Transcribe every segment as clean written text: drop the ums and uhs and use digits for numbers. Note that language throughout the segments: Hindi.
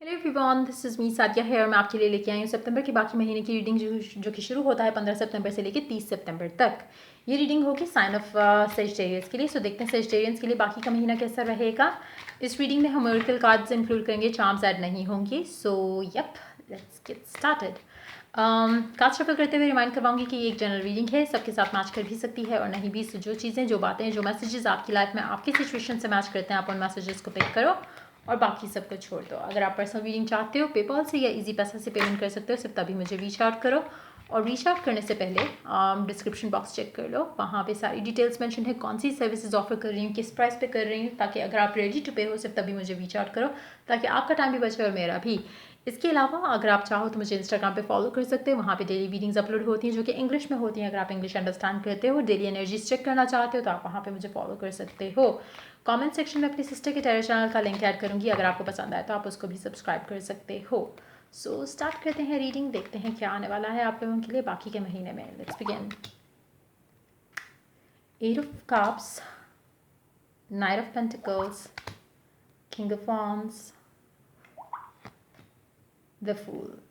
Hello everyone, this is me Sadia here. मैं आपके लिए लेके आई हूँ सितंबर के बाकी महीने की रीडिंग जो कि शुरू होता है 15 सितंबर से लेके 30 सितंबर तक। ये रीडिंग होगी साइन ऑफ सेजिटेरियस के लिए। सो देखते हैं सेजिटेरियंस के लिए बाकी का महीना कैसा रहेगा। इस रीडिंग में हम ओरेकल कार्ड्स इंक्लूड करेंगे, चार्म्स ऐड नहीं होंगे। So yup, let's get started. Card shuffle करते हुए रिमाइंड करवाऊंगी कि ये एक जनरल रीडिंग है, सबके साथ मैच कर भी सकती है और नहीं भी। सो जो चीज़ें, जो बातें, जो मैसेजेस आपकी लाइफ में आपकी सिचुएशन से मैच करते हैं, आप उन मैसेजेस को पिक करो और बाकी सब कुछ छोड़ दो। अगर आप पर्सनल रीडिंग चाहते हो, पेपॉल से या इजी पैसा से पेमेंट कर सकते हो, सिर्फ तभी मुझे रीच आउट करो। और रीच आउट करने से पहले डिस्क्रिप्शन बॉक्स चेक कर लो, वहाँ पे सारी डिटेल्स मेंशन है, कौन सी सर्विसेज ऑफर कर रही हूँ, किस प्राइस पे कर रही हूँ, ताकि अगर आप रेडी टू पे हो सिर्फ तभी मुझे रीच आउट करो, ताकि आपका टाइम भी बचे और मेरा भी। इसके अलावा अगर आप चाहो तो मुझे इंस्टाग्राम पे फॉलो कर सकते हो, वहाँ पे डेली रीडिंग्स अपलोड होती हैं जो कि इंग्लिश में होती हैं। अगर आप इंग्लिश अंडरस्टैंड करते हो, डेली एनर्जीज चेक करना चाहते हो, तो आप वहाँ पे मुझे फॉलो कर सकते हो। कमेंट सेक्शन में अपनी सिस्टर के टेलर चैनल का लिंक ऐड करूँगी, अगर आपको पसंद आए तो आप उसको भी सब्सक्राइब कर सकते हो। सो स्टार्ट करते हैं रीडिंग, देखते हैं क्या आने वाला है आप लोगों के लिए बाकी के महीने में। Let's begin. Eight of cups, knight of pentacles, king of wands, the fool.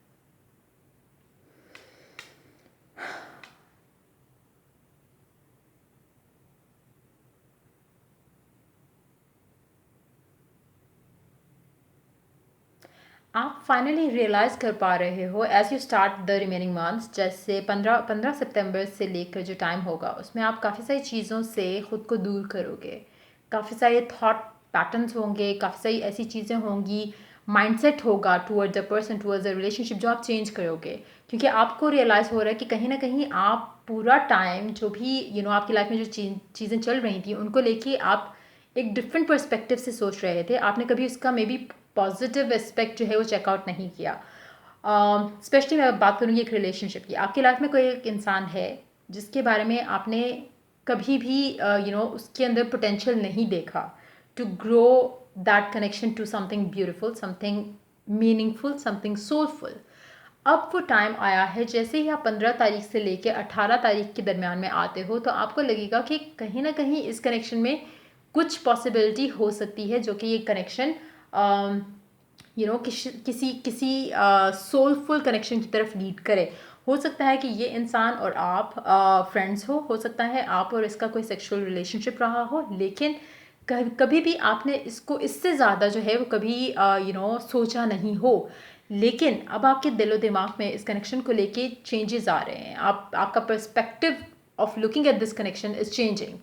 आप फाइनली रियलाइज़ कर पा रहे हो as you start the remaining months, जैसे 15 सितंबर से लेकर जो टाइम होगा उसमें आप काफ़ी सारी चीज़ों से ख़ुद को दूर करोगे। काफ़ी सारे थॉट पैटर्न्स होंगे, काफ़ी सारी ऐसी चीज़ें होंगी, माइंडसेट होगा towards a person, towards a relationship, जो आप चेंज करोगे। क्योंकि आपको रियलाइज़ हो रहा है कि कहीं ना कहीं आप पूरा टाइम जो भी आपकी लाइफ में जो चीज़ें चल रही थी उनको लेके आप एक डिफरेंट पर्सपेक्टिव से सोच रहे थे। आपने कभी उसका मे बी पॉजिटिव एस्पेक्ट जो है वो चेकआउट नहीं किया। स्पेशली मैं बात करूँगी एक रिलेशनशिप की। आपकी लाइफ में कोई एक इंसान है जिसके बारे में आपने कभी भी उसके अंदर पोटेंशियल नहीं देखा to grow that connection to something beautiful, something meaningful, something soulful. अब वो टाइम आया है, जैसे ही आप 15 तारीख से लेके 18 तारीख के दरमियान में आते हो तो आपको लगेगा कि कहीं ना कहीं इस कनेक्शन में कुछ पॉसिबिलिटी हो सकती है, जो कि ये कनेक्शन किसी किसी सोलफुल कनेक्शन की तरफ लीड करे। हो सकता है कि ये इंसान और आप फ्रेंड्स हो सकता है आप और इसका कोई सेक्सुअल रिलेशनशिप रहा हो, लेकिन कभी भी आपने इसको इससे ज़्यादा जो है वो कभी सोचा नहीं हो। लेकिन अब आपके दिलो दिमाग में इस कनेक्शन को लेके चेंजेस आ रहे हैं। आपका perspective of looking at this connection is changing.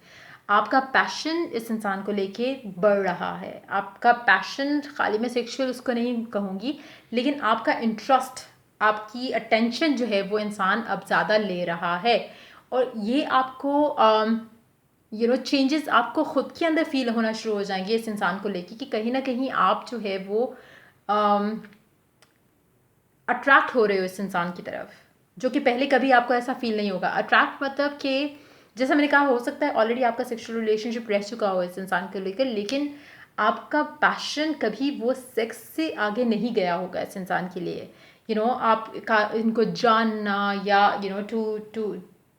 आपका पैशन इस इंसान को लेके बढ़ रहा है। आपका पैशन खाली मैं सेक्सुअल उसको नहीं कहूँगी, लेकिन आपका इंटरेस्ट, आपकी अटेंशन जो है वो इंसान अब ज़्यादा ले रहा है। और ये आपको चेंजेस आपको खुद के अंदर फील होना शुरू हो जाएंगे इस इंसान को लेके, कि कहीं ना कहीं आप जो है वो अट्रैक्ट हो रहे हो इस इंसान की तरफ, जो कि पहले कभी आपको ऐसा फील नहीं होगा। अट्रैक्ट मतलब कि जैसा मैंने कहा, हो सकता है ऑलरेडी आपका सेक्सुअल रिलेशनशिप रह चुका हो इस इंसान को लेकर, लेकिन आपका पैशन कभी वो सेक्स से आगे नहीं गया होगा इस इंसान के लिए। आप इनको जानना या to to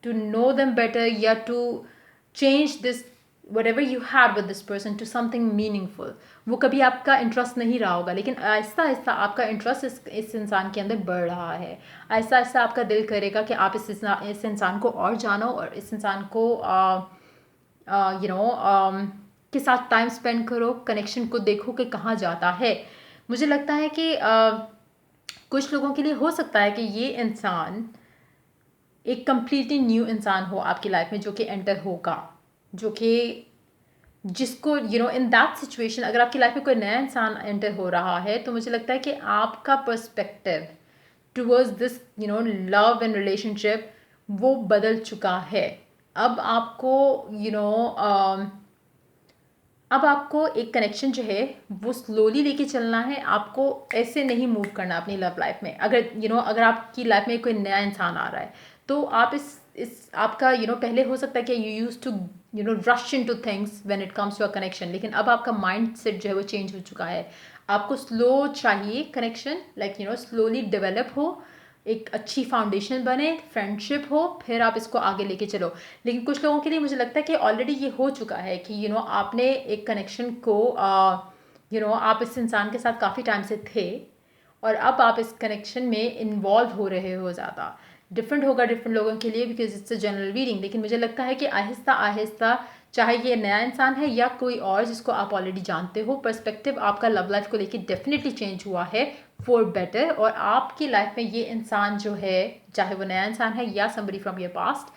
to know them better, या to change this whatever you had with this person to something meaningful, वो कभी आपका इंटरेस्ट नहीं रहा होगा। लेकिन आहिस्ता आहिस्ता आपका इंटरेस्ट इस इंसान के अंदर बढ़ रहा है। आहिस्ता आहिस्ता आपका दिल करेगा कि आप इस इंसान को और जानो और इस इंसान को के साथ टाइम स्पेंड करो, कनेक्शन को देखो कि कहाँ जाता है। मुझे लगता है कि कुछ लोगों के लिए हो सकता है कि ये इंसान एक कम्प्लीटली न्यू इंसान हो आपकी लाइफ में, जो कि एंटर होगा, जो कि जिसको इन दैट सिचुएशन अगर आपकी लाइफ में कोई नया इंसान एंटर हो रहा है, तो मुझे लगता है कि आपका perspective towards this love and relationship वो बदल चुका है। अब आपको अब आपको एक कनेक्शन जो है वो स्लोली लेके चलना है। आपको ऐसे नहीं मूव करना अपनी लव लाइफ में। अगर अगर आपकी लाइफ में कोई नया इंसान आ रहा है, तो आप इस आपका पहले हो सकता है कि you use to rush into things when it comes to a connection, लेकिन अब आपका माइंड सेट जो है वो चेंज हो चुका है। आपको स्लो चाहिए कनेक्शन, लाइक स्लोली डेवलप हो, एक अच्छी फाउंडेशन बने, फ्रेंडशिप हो, फिर आप इसको आगे लेके चलो। लेकिन कुछ लोगों के लिए मुझे लगता है कि ऑलरेडी ये हो चुका है कि आपने एक कनेक्शन को आप इस इंसान के साथ काफ़ी टाइम से थे, और अब आप इस कनेक्शन में इन्वॉल्व हो रहे हो ज़्यादा। डिफरेंट होगा डिफरेंट लोगों के लिए because it's a general reading, लेकिन मुझे लगता है कि आहिस्ता आहिस्ता, चाहे ये नया इंसान है या कोई और जिसको आप ऑलरेडी जानते हो, पर्सपेक्टिव आपका लव लाइफ को लेके डेफिनेटली चेंज हुआ है फॉर बेटर। और आपकी लाइफ में ये इंसान जो है, चाहे वो नया इंसान है या समबडी फ्रॉम योर पास्ट,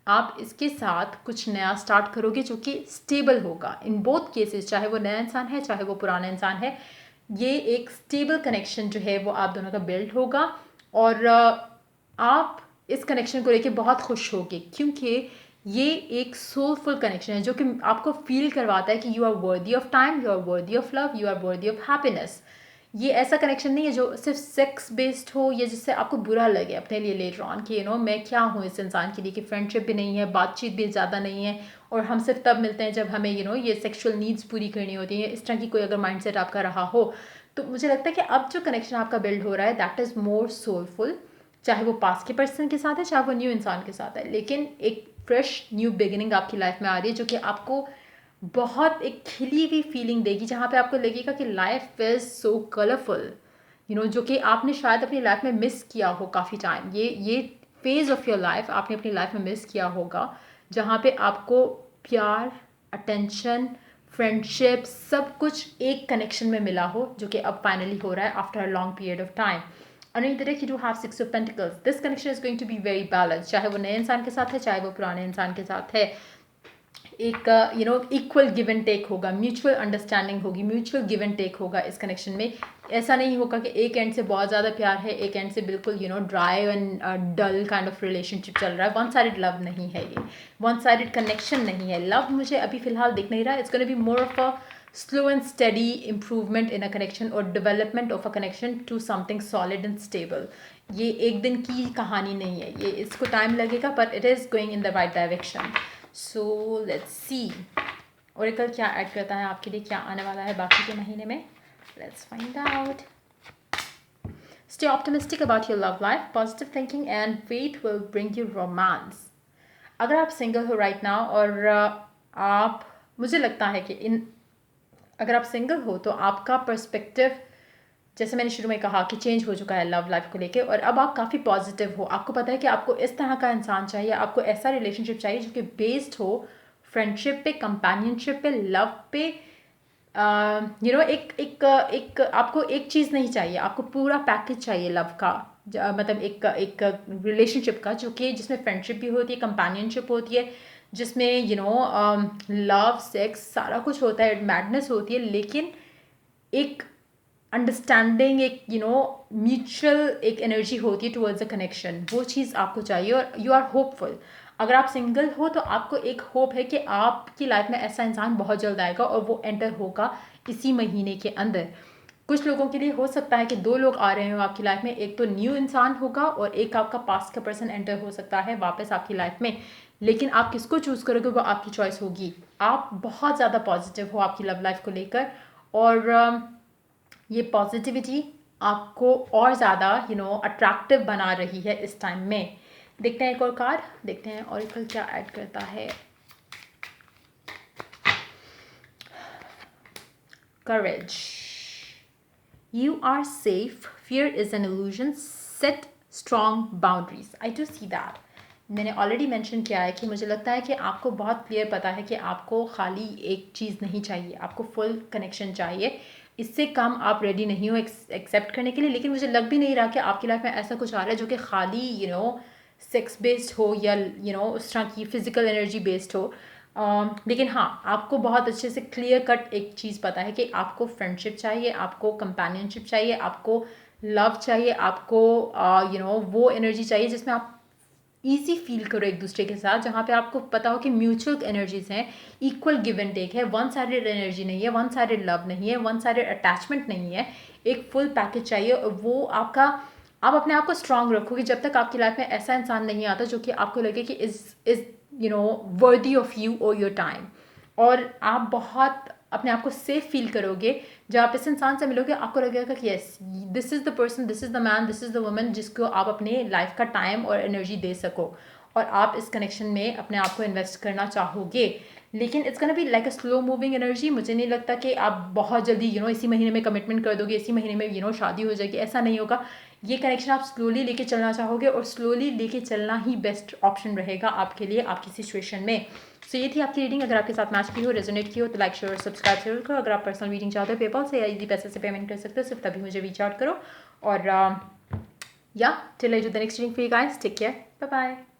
आप इसके साथ कुछ नया स्टार्ट करोगे जो कि स्टेबल होगा इन बोथ केसेस, चाहे वो नया इंसान है चाहे वो पुराना इंसान है। ये एक स्टेबल कनेक्शन जो है वो आप दोनों का बिल्ड होगा और आप इस कनेक्शन को लेके बहुत खुश होगे, क्योंकि ये एक सोलफुल कनेक्शन है जो कि आपको फील करवाता है कि you are worthy of time, you are worthy of love, you are worthy of happiness. ये ऐसा कनेक्शन नहीं है जो सिर्फ सेक्स बेस्ड हो या जिससे आपको बुरा लगे अपने लिए लेटर ऑन कि मैं क्या हूँ इस इंसान के लिए, कि फ्रेंडशिप भी नहीं है, बातचीत भी ज़्यादा नहीं है और हम सिर्फ तब मिलते हैं जब हमें ये सेक्सुअल नीड्स पूरी करनी होती है। इस तरह की कोई अगर माइंडसेट आपका रहा हो तो मुझे लगता है कि अब जो कनेक्शन आपका बिल्ड हो रहा है दैट इज़ मोर सोलफुल, चाहे वो पास के पर्सन के साथ है चाहे वो न्यू इंसान के साथ है, लेकिन एक फ्रेश न्यू बिगिनिंग आपकी लाइफ में आ रही है जो कि आपको बहुत एक खिली हुई फीलिंग देगी, जहाँ पे आपको लगेगा कि लाइफ इज़ सो कलरफुल, जो कि आपने शायद अपनी लाइफ में मिस किया हो काफ़ी टाइम। ये फेज़ ऑफ योर लाइफ आपने अपनी लाइफ में मिस किया होगा, जहाँ पे आपको प्यार, अटेंशन, फ्रेंडशिप सब कुछ एक कनेक्शन में मिला हो, जो कि अब फाइनली हो रहा है after a long period of time. Another you do have Six of Pentacles. This connection is going to be very balanced, चाहे वो नए इंसान के साथ है चाहे वो पुराने इंसान के साथ है। एक इक्वल गिव एंड टेक होगा, म्यूचुअल अंडरस्टैंडिंग होगी, म्यूचुअल गिव एंड टेक होगा इस कनेक्शन में। ऐसा नहीं होगा कि एक एंड से बहुत ज़्यादा प्यार है, एक एंड से बिल्कुल dry and dull kind of relationship चल रहा है। वन साइडेड लव नहीं है, ये वन साइडेड कनेक्शन नहीं है। लव मुझे अभी फ़िलहाल दिख नहीं रहा। It's gonna be more of a slow and steady improvement in a connection or development of a connection to something solid and stable. ये एक दिन की कहानी नहीं है, ये इसको टाइम लगेगा, but it is going in the right direction. So let's see Oracle क्या ऐड करता है आपके लिए, क्या आने वाला है बाकी के महीने में. Let's find out. Stay optimistic about your love life. Positive thinking and faith will bring you romance. अगर आप सिंगल हो राइट नाउ और आप, मुझे लगता है कि अगर आप सिंगल हो तो आपका पर्सपेक्टिव, जैसे मैंने शुरू में कहा, कि चेंज हो चुका है लव लाइफ को लेके, और अब आप काफ़ी पॉजिटिव हो. आपको पता है कि आपको इस तरह का इंसान चाहिए, आपको ऐसा रिलेशनशिप चाहिए जो कि बेस्ड हो फ्रेंडशिप पे, कंपेनियनशिप पे, लव पे. एक आपको एक चीज़ नहीं चाहिए, आपको पूरा पैकेज चाहिए लव का, मतलब एक रिलेशनशिप का जो कि जिसमें फ्रेंडशिप भी होती है, कंपेनियनशिप होती है, जिसमें लव, सेक्स, सारा कुछ होता है, मैडनेस होती है, लेकिन एक अंडरस्टैंडिंग, एक म्यूचुअल एक एनर्जी होती है टुवर्ड्स अ कनेक्शन. वो चीज़ आपको चाहिए और यू आर होपफुल. अगर आप सिंगल हो तो आपको एक होप है कि आपकी लाइफ में ऐसा इंसान बहुत जल्द आएगा और वो एंटर होगा इसी महीने के अंदर. कुछ लोगों के लिए हो सकता है कि 2 लोग आ रहे हो आपकी लाइफ में, एक तो न्यू इंसान होगा और एक आपका पास्ट का पर्सन एंटर हो सकता है वापस आपकी लाइफ में. लेकिन आप किसको चूज़ करोगे वो आपकी चॉइस होगी. आप बहुत ज़्यादा पॉजिटिव हो आपकी लव लाइफ को लेकर, और ये पॉजिटिविटी आपको और ज़्यादा अट्रैक्टिव बना रही है इस टाइम में. देखते हैं एक और कार्ड, देखते हैं ऑरेकल क्या ऐड करता है. करेज. You are safe. Fear is an illusion. Set strong boundaries. I do see that. मैंने ऑलरेडी मेंशन किया है कि मुझे लगता है कि आपको बहुत क्लियर पता है कि आपको खाली एक चीज़ नहीं चाहिए, आपको फुल कनेक्शन चाहिए. इससे कम आप रेडी नहीं हो एक्सेप्ट करने के लिए. लेकिन मुझे लग भी नहीं रहा कि आपकी लाइफ में ऐसा कुछ आ रहा है जो कि खाली सेक्स बेस्ड हो या उस तरह की फिजिकल एनर्जी बेस्ड हो. लेकिन हाँ, आपको बहुत अच्छे से क्लियर कट एक चीज़ पता है कि आपको फ्रेंडशिप चाहिए, आपको कंपेनियनशिप चाहिए, आपको लव चाहिए, आपको वो एनर्जी चाहिए जिसमें आप ईजी फील करो एक दूसरे के साथ, जहाँ पे आपको पता हो कि म्यूचुअल एनर्जीज हैं, इक्वल गिव एंड टेक है, वन साइडेड एनर्जी नहीं है, वन साइडेड लव नहीं है, वन साइडेड अटैचमेंट नहीं है. एक फुल पैकेज चाहिए. और वो आप अपने आप को स्ट्रांग रखोगे जब तक आपकी लाइफ में ऐसा इंसान नहीं आता जो कि आपको लगे कि इज वर्दी ऑफ यू और योर टाइम. और आप बहुत अपने आप को सेफ फील करोगे जब आप इस इंसान से मिलोगे. आपको लगेगा कि yes, this is the person, this is the man, this is the woman जिसको आप अपने लाइफ का टाइम और एनर्जी दे सको, और आप इस कनेक्शन में अपने आप को इन्वेस्ट करना चाहोगे. लेकिन it's gonna be like a slow moving energy. मुझे नहीं लगता कि आप बहुत जल्दी इसी महीने में कमिटमेंट कर दोगे, इसी महीने में शादी हो जाएगी, ऐसा नहीं होगा। ये कनेक्शन आप स्लोली लेके चलना चाहोगे और स्लोली लेके चलना ही बेस्ट ऑप्शन रहेगा आपके लिए आपकी सिचुएशन में। सो ये थी आपकी रीडिंग। अगर आपके साथ मैच की हो, रेजोनेट की हो तो लाइक शेयर और सब्सक्राइब जरूर करो। अगर आप पर्सनल रीडिंग चाहते हो पेपल से या इजी पैसे से पेमेंट कर सकते हो, सिर्फ तभी मुझे रीच आउट करो। और या till I do the next reading for you guys, take care, bye bye.